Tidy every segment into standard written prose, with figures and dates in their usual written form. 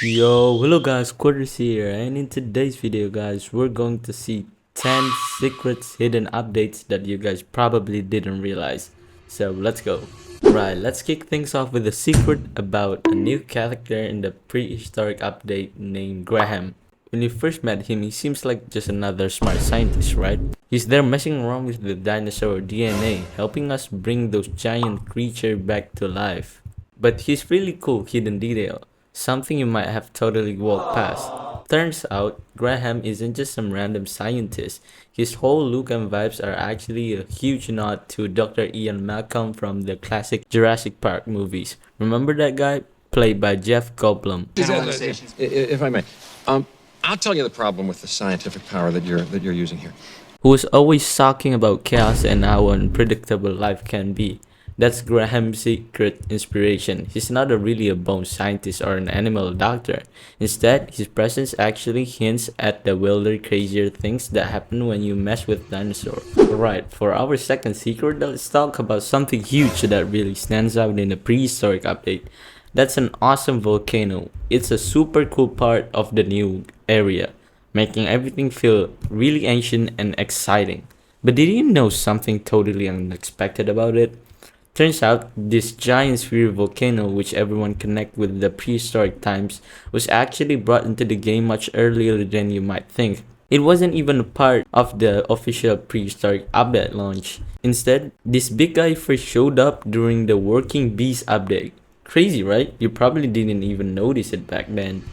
Yo, hello guys, Quarters here, and in today's video guys, we're going to see 10 secrets, hidden updates that you guys probably didn't realize. So let's go. Right, let's kick things off with a secret about a new character in the prehistoric update named Graham. When you first met him, he seems like just another smart scientist, right? He's there messing around with the dinosaur DNA, helping us bring those giant creatures back to life. But he's really cool hidden detail, something you might have totally walked past. Turns out, Graham isn't just some random scientist. His whole look and vibes are actually a huge nod to Dr. Ian Malcolm from the classic Jurassic Park movies. Remember that guy? Played by Jeff Goldblum. If I may, I'll tell you the problem with the scientific power that you're using here. Who was always talking about chaos and how unpredictable life can be. That's Graham's secret inspiration. He's not really a bone scientist or an animal doctor. Instead, his presence actually hints at the wilder, crazier things that happen when you mess with dinosaurs. Alright, for our second secret, let's talk about something huge that really stands out in the prehistoric update. That's an awesome volcano. It's a super cool part of the new area, making everything feel really ancient and exciting. But did you know something totally unexpected about it? Turns out, this giant sphere volcano, which everyone connect with the prehistoric times, was actually brought into the game much earlier than you might think. It wasn't even a part of the official prehistoric update launch. Instead, this big guy first showed up during the Working Bees update. Crazy, right? You probably didn't even notice it back then.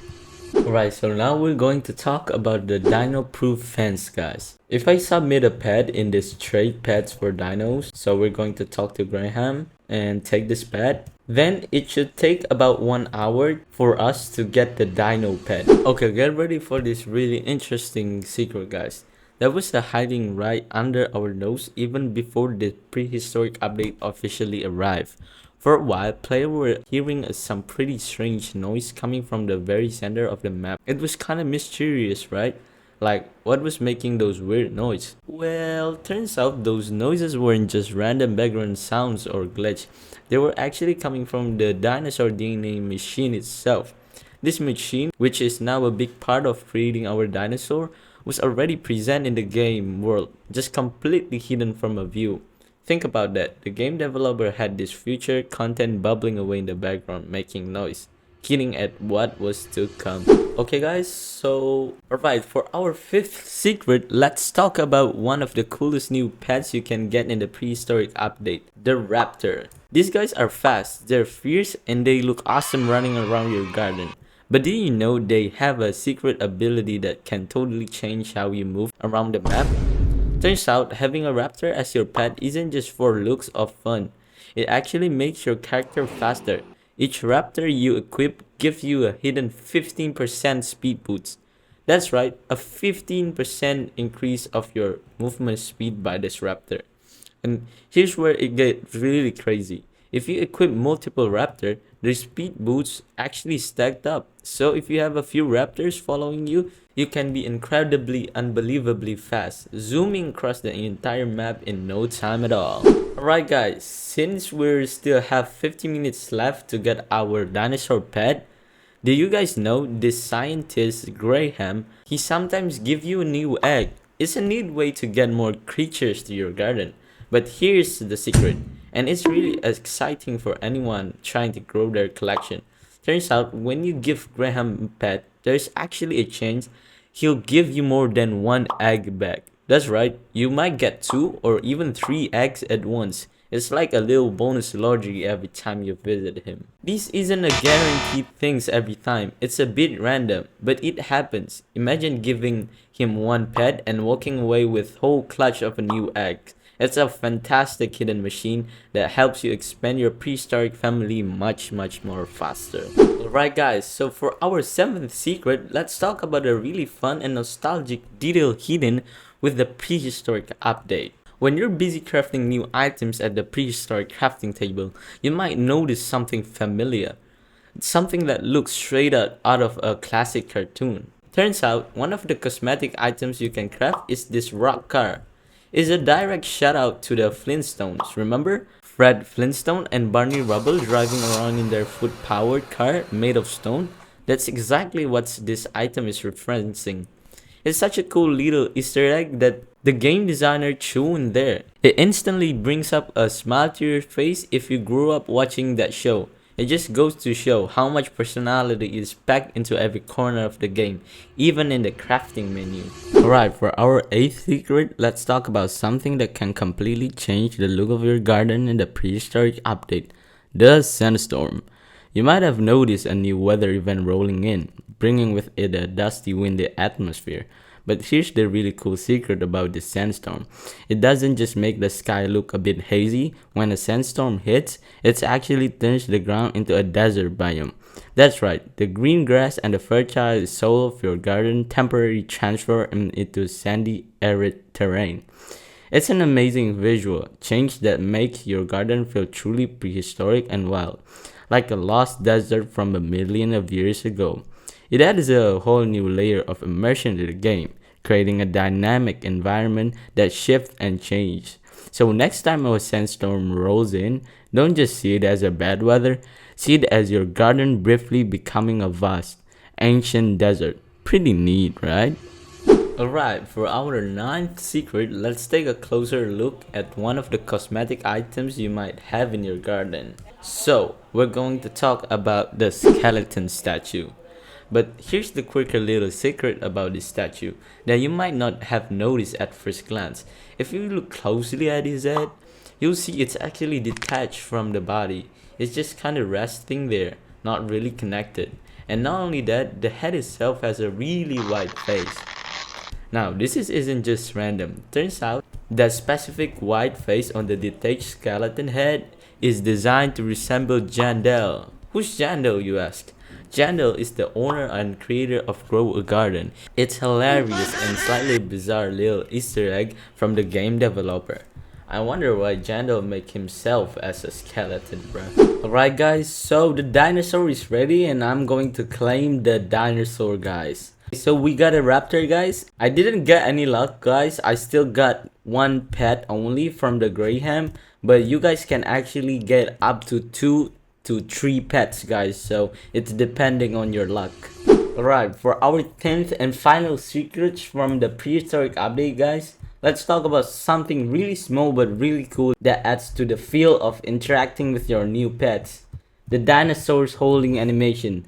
Alright, so now we're going to talk about the dino proof fence, guys. If I submit a pet in this trade pets for dinos, so we're going to talk to Graham and take this pet, then it should take about 1 hour for us to get the dino pet. Okay, get ready for this really interesting secret, guys. That was hiding right under our nose even before the prehistoric update officially arrived. For a while, players were hearing some pretty strange noise coming from the very center of the map. It was kinda mysterious, right? Like, what was making those weird noises? Well, turns out those noises weren't just random background sounds or glitch. They were actually coming from the dinosaur DNA machine itself. This machine, which is now a big part of creating our dinosaur, was already present in the game world, just completely hidden from a view. Think about that. The game developer had this future content bubbling away in the background, making noise, hinting at what was to come. Okay guys, so alright, for our fifth secret, let's talk about one of the coolest new pets you can get in the prehistoric update, the Raptor. These guys are fast, they're fierce, and they look awesome running around your garden. But did you know they have a secret ability that can totally change how you move around the map? Turns out, having a raptor as your pet isn't just for looks or fun. It actually makes your character faster. Each raptor you equip gives you a hidden 15% speed boost. That's right, a 15% increase of your movement speed by this raptor. And here's where it gets really crazy. If you equip multiple raptor, their speed boosts actually stacked up. So if you have a few raptors following you, you can be incredibly, unbelievably fast, zooming across the entire map in no time at all. Alright guys, since we still have 50 minutes left to get our dinosaur pet, do you guys know this scientist Graham, he sometimes give you a new egg. It's a neat way to get more creatures to your garden. But here's the secret, and it's really exciting for anyone trying to grow their collection. Turns out, when you give Graham a pet, there's actually a chance he'll give you more than one egg back. That's right, you might get 2 or even 3 eggs at once. It's like a little bonus lottery every time you visit him. This isn't a guaranteed thing every time, it's a bit random, but it happens. Imagine giving him one pet and walking away with whole clutch of a new egg. It's a fantastic hidden machine that helps you expand your prehistoric family much more faster. Alright guys, so for our 7th secret, let's talk about a really fun and nostalgic detail hidden with the prehistoric update. When you're busy crafting new items at the prehistoric crafting table, you might notice something familiar. Something that looks straight out of a classic cartoon. Turns out, one of the cosmetic items you can craft is this rock car. It's a direct shout out to the Flintstones, remember? Fred Flintstone and Barney Rubble driving around in their foot-powered car made of stone? That's exactly what this item is referencing. It's such a cool little Easter egg that the game designer threw in there. It instantly brings up a smile to your face if you grew up watching that show. It just goes to show how much personality is packed into every corner of the game, even in the crafting menu. Alright, for our 8th secret, let's talk about something that can completely change the look of your garden in the prehistoric update, the Sandstorm. You might have noticed a new weather event rolling in, bringing with it a dusty, windy atmosphere. But here's the really cool secret about this sandstorm. It doesn't just make the sky look a bit hazy. When a sandstorm hits, it actually turns the ground into a desert biome. That's right, the green grass and the fertile soil of your garden temporarily transform into sandy, arid terrain. It's an amazing visual change that makes your garden feel truly prehistoric and wild, like a lost desert from a million of years ago. It adds a whole new layer of immersion to the game, creating a dynamic environment that shifts and changes. So next time a sandstorm rolls in, don't just see it as a bad weather, see it as your garden briefly becoming a vast, ancient desert. Pretty neat, right? Alright, for our 9th secret, let's take a closer look at one of the cosmetic items you might have in your garden. So, we're going to talk about the skeleton statue. But here's the quicker little secret about this statue that you might not have noticed at first glance. If you look closely at his head, you'll see it's actually detached from the body. It's just kind of resting there, not really connected. And not only that, the head itself has a really wide face. Now, isn't just random. Turns out, that specific white face on the detached skeleton head is designed to resemble Jandel. Who's Jandel, you ask? Jandel is the owner and creator of Grow A Garden. It's hilarious and slightly bizarre little Easter egg from the game developer. I wonder why Jandel make himself as a skeleton, bruh. Alright guys, so the dinosaur is ready and I'm going to claim the dinosaur, guys. So we got a raptor, guys. I didn't get any luck, guys. I still got one pet only from the Graham, but you guys can actually get up to 2 to 3 pets, guys, so it's depending on your luck. Alright, for our 10th and final secrets from the prehistoric update, guys, let's talk about something really small but really cool that adds to the feel of interacting with your new pets. The dinosaurs holding animation.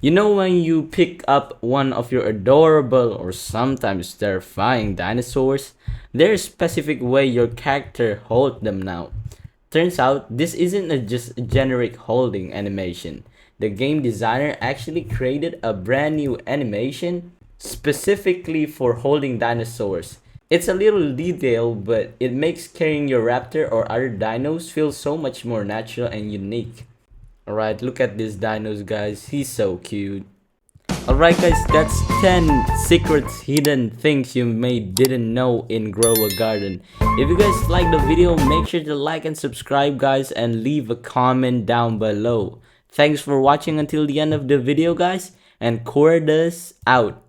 You know when you pick up one of your adorable or sometimes terrifying dinosaurs, there's a specific way your character holds them now. Turns out this isn't just a generic holding animation. The game designer actually created a brand new animation specifically for holding dinosaurs. It's a little detail, but it makes carrying your raptor or other dinos feel so much more natural and unique. Alright, look at these dinos, guys. He's so cute. Alright guys, that's 10 secrets, hidden things you may didn't know in Grow A Garden. If you guys like the video, make sure to like and subscribe, guys, and leave a comment down below. Thanks for watching until the end of the video, guys, and Cordas out.